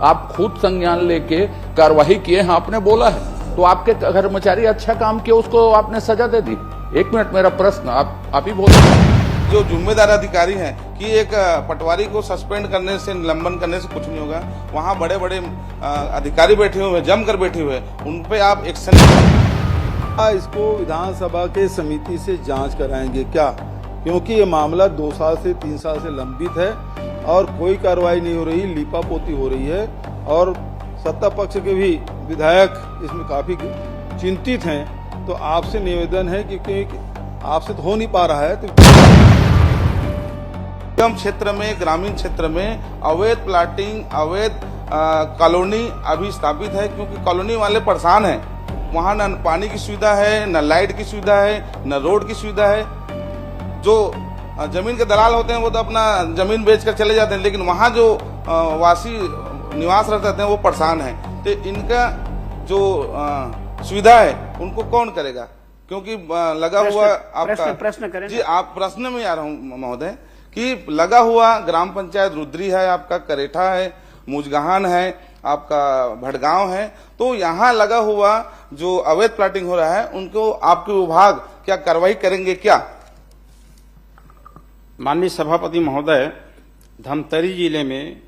आप खुद संज्ञान लेके कार्रवाई किए हैं, आपने बोला है। तो आपके कर्मचारी अच्छा काम किए, उसको आपने सजा दे दी। एक मिनट, मेरा प्रश्न आप ही बोले। जो जिम्मेदार अधिकारी हैं कि एक पटवारी को सस्पेंड करने से, निलंबन करने से कुछ नहीं होगा। वहाँ बड़े बड़े अधिकारी बैठे हुए, जमकर बैठे हुए, उन पे आप एक्शन। इसको विधानसभा के समिति से जांच कराएंगे क्या? क्योंकि ये मामला 2 साल से 3 साल से लंबित है और कोई कार्रवाई नहीं हो रही, लीपापोती हो रही है और सत्ता पक्ष के भी विधायक इसमें काफी चिंतित हैं। तो आपसे निवेदन है क्योंकि आपसे तो हो नहीं पा रहा है तो निगम क्षेत्र में, ग्रामीण क्षेत्र में अवैध प्लाटिंग, अवैध कॉलोनी अभी स्थापित है, क्योंकि कॉलोनी वाले परेशान हैं। वहाँ न पानी की सुविधा है, न लाइट की सुविधा है, न रोड की सुविधा है। जो जमीन के दलाल होते हैं वो तो अपना जमीन बेचकर चले जाते हैं, लेकिन वहाँ जो वासी निवास रहते हैं वो परेशान हैं। तो इनका जो सुविधा है उनको कौन करेगा? क्योंकि लगा हुआ आपका प्रश्न करें जी, आप प्रश्न में आ रहा हूँ महोदय कि लगा हुआ ग्राम पंचायत रुद्री है, आपका करेठा है, मुजगहान है, आपका भड़गांव है। तो यहाँ लगा हुआ जो अवैध प्लाटिंग हो रहा है उनको आपके विभाग क्या कार्रवाई करेंगे क्या? माननीय सभापति महोदय, धमतरी जिले में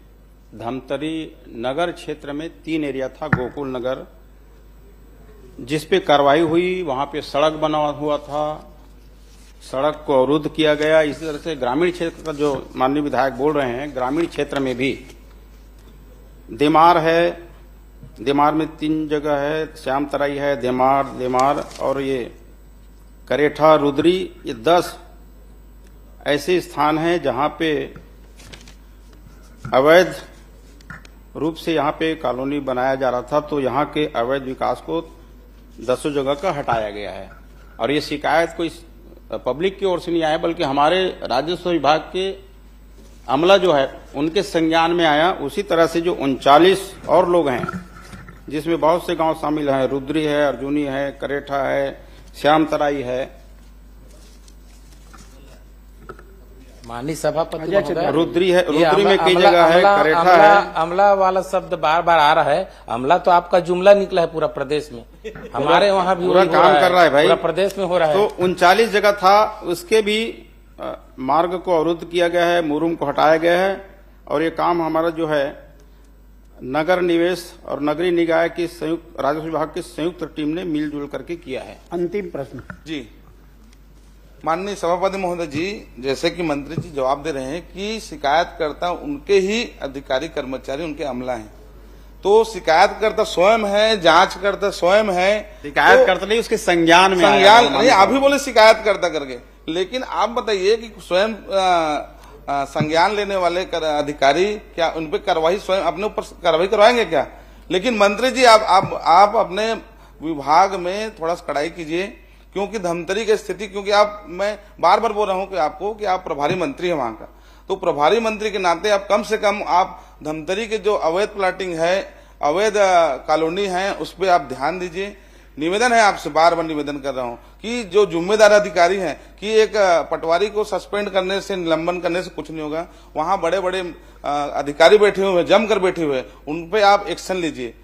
धमतरी नगर क्षेत्र में 3 एरिया था, गोकुल नगर, जिस पे कार्रवाई हुई। वहां पे सड़क बना हुआ था, सड़क को अवरुद्ध किया गया। इसी तरह से ग्रामीण क्षेत्र का जो माननीय विधायक बोल रहे हैं, ग्रामीण क्षेत्र में भी देमार है, देमार में 3 जगह है, श्याम तराई है, देमार और ये करेठा, रुद्री, ये 10 ऐसे स्थान हैं जहां पे अवैध रूप से यहाँ पे कॉलोनी बनाया जा रहा था। तो यहाँ के अवैध विकास को 10 जगह का हटाया गया है और ये शिकायत कोई पब्लिक की ओर से नहीं आया, बल्कि हमारे राजस्व विभाग के अमला जो है उनके संज्ञान में आया। उसी तरह से जो 39 और लोग हैं, जिसमें बहुत से गांव शामिल हैं, रुद्री है, अर्जुनी है, करेठा है, श्याम तराई है, माननीय सभापति, रुद्री है, रुद्री में कई जगह है, करेठा है। अमला वाला शब्द बार बार आ रहा है। अमला तो आपका जुमला निकला है पूरा प्रदेश में, हमारे वहाँ भी पूरा काम कर रहा है भाई, पूरा प्रदेश में हो रहा है। तो 39 जगह था, उसके भी मार्ग को अवरुद्ध किया गया है, मुरुम को हटाया गया है। और ये काम हमारा जो है नगर निवेश और नगरीय निकाय की संयुक्त राजस्व विभाग की संयुक्त टीम ने मिलजुल करके किया है। अंतिम प्रश्न जी, माननीय सभापति महोदय जी, जैसे कि मंत्री जी जवाब दे रहे हैं कि शिकायतकर्ता उनके ही अधिकारी कर्मचारी, उनके अमला हैं। तो शिकायतकर्ता स्वयं है, जांचकर्ता स्वयं है, शिकायतकर्ता नहीं, उसके संज्ञान में नहीं, अभी बोले शिकायतकर्ता करके, लेकिन आप बताइए कि स्वयं संज्ञान लेने वाले अधिकारी क्या उन पे कार्रवाई स्वयं अपने ऊपर कार्रवाई करवाएंगे क्या? लेकिन मंत्री जी आप अपने विभाग में थोड़ा कड़ाई कीजिए, क्योंकि धमतरी की स्थिति, क्योंकि मैं बार बार बोल रहा हूं कि आपको कि आप प्रभारी मंत्री हैं वहां का, तो प्रभारी मंत्री के नाते आप कम से कम आप धमतरी के जो अवैध प्लाटिंग है, अवैध कॉलोनी है, उस पर आप ध्यान दीजिए। निवेदन है आपसे, बार बार निवेदन कर रहा हूं कि जो जिम्मेदार अधिकारी हैं कि एक पटवारी को सस्पेंड करने से, निलंबन करने से कुछ नहीं होगा। वहां बड़े बड़े अधिकारी बैठे हुए, जमकर बैठे हुए, उन पे आप एक्शन लीजिए।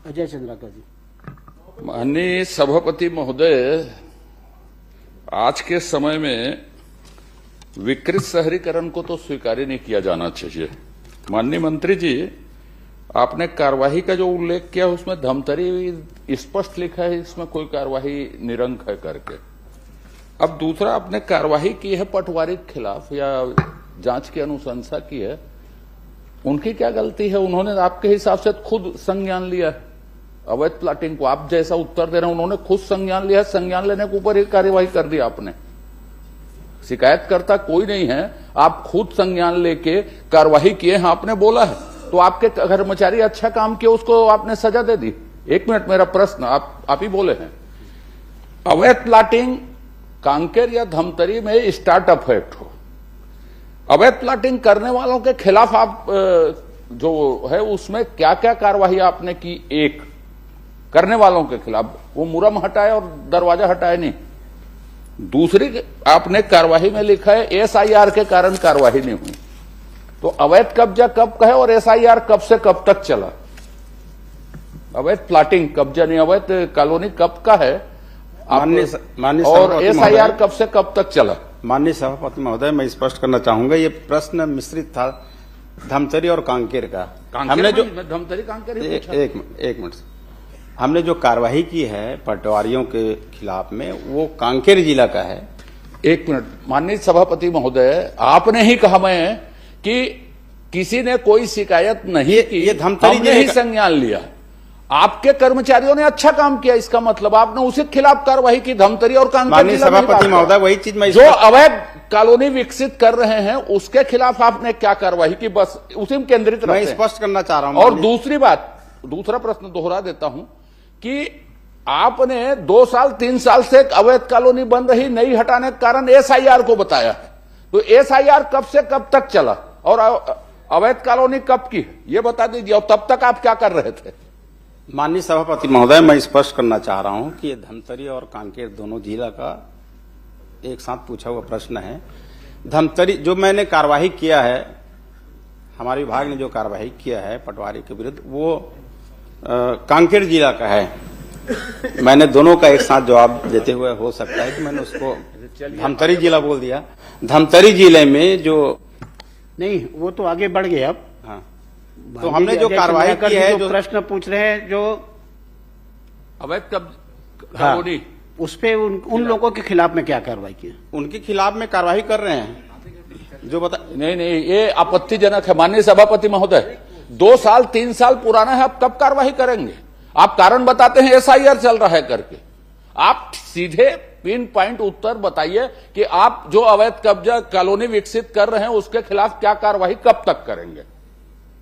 अजय चंद्राकर जी। माननीय सभापति महोदय, आज के समय में विकृत शहरीकरण को तो स्वीकार ही नहीं किया जाना चाहिए। माननीय मंत्री जी, आपने कार्यवाही का जो उल्लेख किया उसमें धमतरी स्पष्ट लिखा है, इसमें कोई कार्यवाही निरंक है करके। अब दूसरा, आपने कार्यवाही की है पटवारी के खिलाफ या जांच की अनुशंसा की है, उनकी क्या गलती है? उन्होंने आपके हिसाब से खुद संज्ञान लिया है अवैध प्लाटिंग को। आप जैसा उत्तर दे रहे हैं, उन्होंने खुद संज्ञान लिया, संज्ञान लेने के ऊपर ही कार्यवाही कर दी आपने। शिकायतकर्ता कोई नहीं है, आप खुद संज्ञान लेके कार्यवाही किए हैं, आपने बोला है। तो आपके कर्मचारी अच्छा काम किए, उसको आपने सजा दे दी। एक मिनट, मेरा प्रश्न आप ही बोले हैं। अवैध प्लाटिंग कांकेर या धमतरी में स्टार्टअप एक्ट हो, अवैध प्लाटिंग करने वालों के खिलाफ आप जो है उसमें क्या क्या कार्यवाही आपने की? एक, करने वालों के खिलाफ वो मुरम हटाए और दरवाजा हटाए नहीं। दूसरी, आपने कार्यवाही में लिखा है SIR के कारण कार्यवाही नहीं हुई। तो अवैध कब्जा कब का है और एसआईआर कब से कब तक चला? अवैध प्लाटिंग कब्जा नहीं, अवैध कॉलोनी कब का है माननीय और सभापति एसआईआर महोदय, कब से कब तक चला? माननीय सभापति महोदय, मैं स्पष्ट करना चाहूंगा, ये प्रश्न मिश्रित था धमतरी और कांकेर का। हमने जो धमतरी कांकेर ही पूछा। एक मिनट, हमने जो कार्रवाई की है पटवारियों के खिलाफ में, वो कांकेर जिला का है। एक मिनट, माननीय सभापति महोदय, आपने ही कहा मैं कि किसी ने कोई शिकायत नहीं की, ये धमतरी हमने जिले ही का- संज्ञान लिया। आपके कर्मचारियों ने अच्छा काम किया, इसका मतलब आपने उसी के खिलाफ कार्रवाई की। धमतरी और कांकेर माननीय जिला में ही सभापति बात महोदय, कर। वही चीज मैं जो अवैध कॉलोनी विकसित कर रहे हैं उसके खिलाफ आपने क्या कार्रवाई की, बस उसी में केंद्रित मैं रहते हैं। स्पष्ट करना चाह रहा हूं। और माननीय- दूसरी बात, दूसरा प्रश्न दोहरा देता हूं कि आपने 2 साल 3 साल से एक अवैध कॉलोनी बन रही नहीं हटाने का कारण एसआईआर को बताया है। तो एसआईआर कब से कब तक चला और अवैध कॉलोनी कब की, ये बता दीजिए। और तब तक आप क्या कर रहे थे? माननीय सभापति महोदय, मैं स्पष्ट करना चाह रहा हूं कि ये धमतरी और कांकेर दोनों जिला का एक साथ पूछा हुआ प्रश्न है। धमतरी जो मैंने कार्यवाही किया है, हमारे विभाग ने जो कार्यवाही किया है पटवारी के विरुद्ध, वो कांकेर जिला का है। मैंने दोनों का एक साथ जवाब देते हुए हो सकता है कि मैंने उसको धमतरी जिला बोल दिया। धमतरी जिले में जो नहीं, वो तो आगे बढ़ गए अब। हाँ, तो हमने जो कार्रवाई की है, जो प्रश्न पूछ रहे हैं, जो अवैध हाँ, कॉलोनी उस पे उन लोगों के खिलाफ में क्या कार्रवाई की? उनके खिलाफ में कार्रवाई कर रहे हैं, जो बता नहीं, ये आपत्तिजनक है। माननीय सभापति महोदय, 2 साल 3 साल पुराना है, आप कब कार्रवाई करेंगे? आप कारण बताते हैं एसआईआर चल रहा है करके। आप सीधे पिन पॉइंट उत्तर बताइए कि आप जो अवैध कब्जा कॉलोनी विकसित कर रहे हैं उसके खिलाफ क्या कार्रवाई कब तक करेंगे?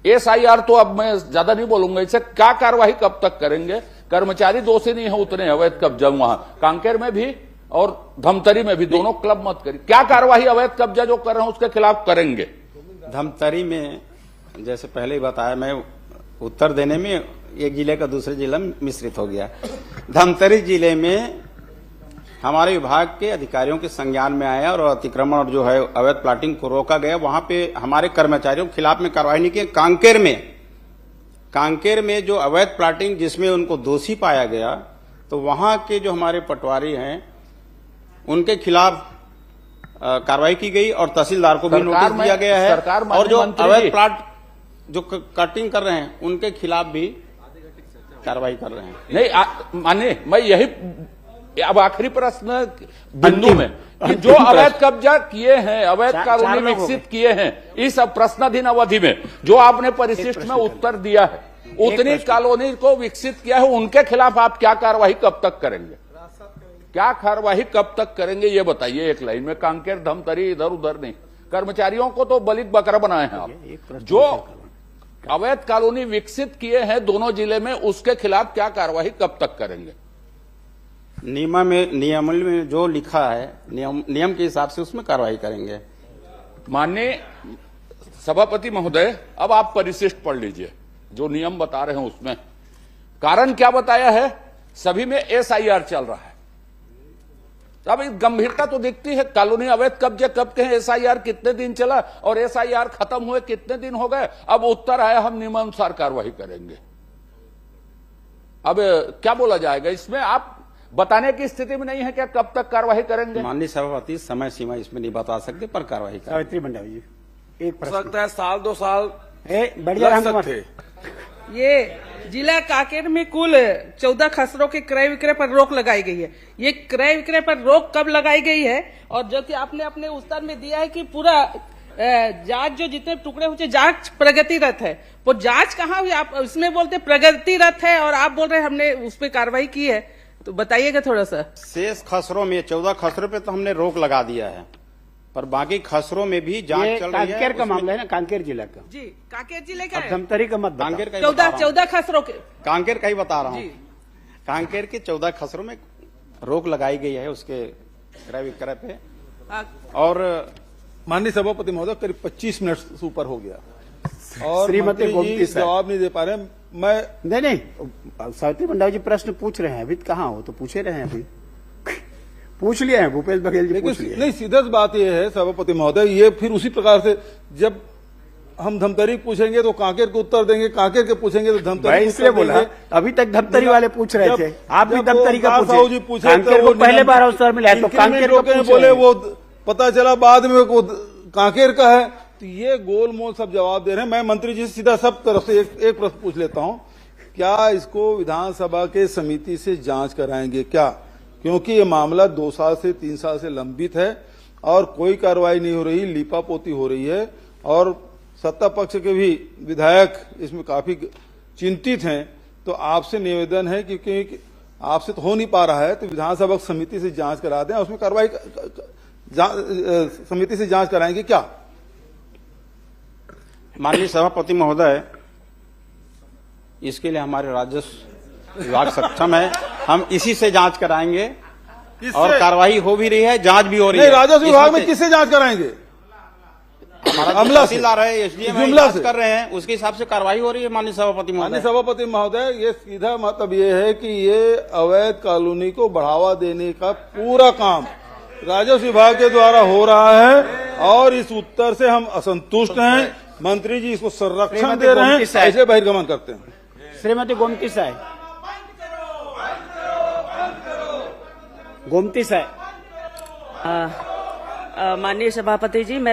एसआईआर तो अब मैं ज्यादा नहीं बोलूंगा, इससे क्या कार्रवाई कब तक करेंगे? कर्मचारी दोषी नहीं है उतने अवैध कब्जा वहां कांकेर में भी और धमतरी में भी, दोनों क्लब मत करिए। क्या कार्रवाई अवैध कब्जा जो कर रहे हैं उसके खिलाफ करेंगे? धमतरी में जैसे पहले ही बताया, मैं उत्तर देने में एक जिले का दूसरे जिले में मिश्रित हो गया। धमतरी जिले में हमारे विभाग के अधिकारियों के संज्ञान में आया और अतिक्रमण और जो है अवैध प्लाटिंग को रोका गया। वहां पे हमारे कर्मचारियों के खिलाफ में कार्रवाई नहीं की। कांकेर में जो अवैध प्लाटिंग जिसमें उनको दोषी पाया गया, तो वहां के जो हमारे पटवारी हैं उनके खिलाफ कार्रवाई की गई और तहसीलदार को भी सरकार नोटिस दिया गया है। सरकार और जो मंत्री अवैध जी- प्लाट जो कटिंग कर रहे हैं उनके खिलाफ भी कार्रवाई कर रहे हैं। नहीं माने, मैं यही अब आखिरी प्रश्न बिंदु में कि जो अवैध कब्जा किए हैं, अवैध चार कॉलोनी लोग हो विकसित किए हैं, इस प्रश्नाधीन अवधि में जो आपने परिशिष्ट में उत्तर दिया है, उतनी कॉलोनी को विकसित किया है, उनके खिलाफ आप क्या कार्रवाई कब तक करेंगे? क्या कार्रवाई कब तक करेंगे ये बताइए एक लाइन में। कांकेर धमतरी इधर उधर नहीं, कर्मचारियों को तो बलित बकरा बनाए हैं आप। जो अवैध कॉलोनी विकसित किए हैं दोनों जिले में, उसके खिलाफ क्या कार्रवाई कब तक करेंगे? नियमावली में जो लिखा है नियम के हिसाब से उसमें कार्रवाई करेंगे। माननीय सभापति महोदय, अब आप परिशिष्ट पढ़ लीजिए जो नियम बता रहे हैं उसमें कारण क्या बताया है। सभी में एसआईआर चल रहा है। अब इस गंभीरता तो दिखती है। कॉलोनी अवैध कब्जे कब के हैं, एसआईआर कितने दिन चला और एसआईआर खत्म हुए कितने दिन हो गए। अब उत्तर आया हम नियमानुसार कार्रवाई करेंगे। अब क्या बोला जाएगा इसमें? आप बताने की स्थिति में नहीं है क्या कब तक कार्रवाई करेंगे? माननीय सभापति, समय सीमा इसमें नहीं बता सकते, पर कार्रवाई करेंगे। सावित्री मंडावी जी, एक हो प्रश्न। सकता है 1 2 साल बढ़िया लग हम सकते। ये जिला कांकेर में कुल 14 खसरों के क्रय विक्रय पर रोक लगाई गई है। ये क्रय विक्रय पर रोक कब लगाई गई है? और जो कि आपने अपने उत्तर में दिया है कि पूरा जांच जो जितने टुकड़े हुए जांच प्रगतिरत है, वो जांच कहाँ हुई? आप इसमें बोलते प्रगतिरत है और आप बोल रहे हमने उस पर कार्रवाई की है, तो बताइएगा थोड़ा सा। शेष खसरों में 14 खसरों पे तो हमने रोक लगा दिया है, पर बाकी खसरों में भी जांच ये चल रही है। कांकेर का उसमें- मामला है ना, कांकेर जिला का। जी, कांकेर जिले का अब है। धमतरी का मत बताओ। कांकेर का ही बता रहा हूं। 14 खसरों के। कांकेर का ही बता रहा हूँ। कांकेर के 14 खसरों में रोक लगाई गई है उसके क्रय विक्रय पे। और माननीय सभापति महोदय, करीब 25 मिनट से ऊपर हो गया और श्रीमती मंत्री गोमती जी साहब। जवाब नहीं दे पा रहे। मैं नहीं, सावित्री मंडावी जी प्रश्न पूछ रहे हैं, अभी कहाँ हो? तो पूछे रहे हैं, अभी पूछ लिए हैं, भूपेश बघेल जी पूछ लिए। नहीं, सीधा सी बात यह है सभापति महोदय, ये फिर उसी प्रकार से जब हम धमतरी पूछेंगे तो कांकेर को उत्तर देंगे, कांकेर के पूछेंगे तो धमतरी भाई को इसलिए उत्तर बोला, देंगे। अभी तक धमतरी वाले पूछ रहे थे, आप भी धमतरी का साहू जी पूछे। पूछे कांकेर तो को वो पहले बार अवसर मिला है, तो कांकेर को पूछ बोले, रहे हैं। वो पता चला बाद में वो कांकेर का है। तो ये गोलमोल सब जवाब दे रहे हैं। मैं मंत्री जी से सीधा सब तरफ से एक प्रश्न पूछ लेता हूं, क्या इसको विधानसभा के समिति से जांच कराएंगे क्या? क्योंकि ये मामला 2 साल से 3 साल से लंबित है और कोई कार्रवाई नहीं हो रही, लीपापोती हो रही है और सत्ता पक्ष के भी विधायक इसमें काफी चिंतित हैं। तो आपसे निवेदन है कि क्योंकि आपसे तो हो नहीं पा रहा है, तो विधानसभा समिति से जांच करा दें, उसमें कार्रवाई समिति से जांच कराएंगे क्या? माननीय सभापति महोदय, इसके लिए हमारे राजस्व विभाग सक्षम है, हम इसी से जांच कराएंगे और कार्रवाई हो भी रही है, जांच भी हो रही नहीं, है। राजस्व विभाग में किससे जांच कराएंगे? हमारा अमला से। तहसीलदार है, एसडीएम है, जुमला जांच से। कर रहे हैं, उसके हिसाब से कार्रवाई हो रही है। माननीय सभापति माननीय महोदय, सभापति महोदय, ये सीधा मतलब ये है कि ये अवैध कॉलोनी को बढ़ावा देने का पूरा काम राजस्व विभाग के द्वारा हो रहा है और इस उत्तर से हम असंतुष्ट हैं। मंत्री जी इसको संरक्षण दे रहे हैं, ऐसे बहिर्गमन करते हैं। श्रीमती गोमती साहब, गोमती साहब, माननीय सभापति जी, मेरा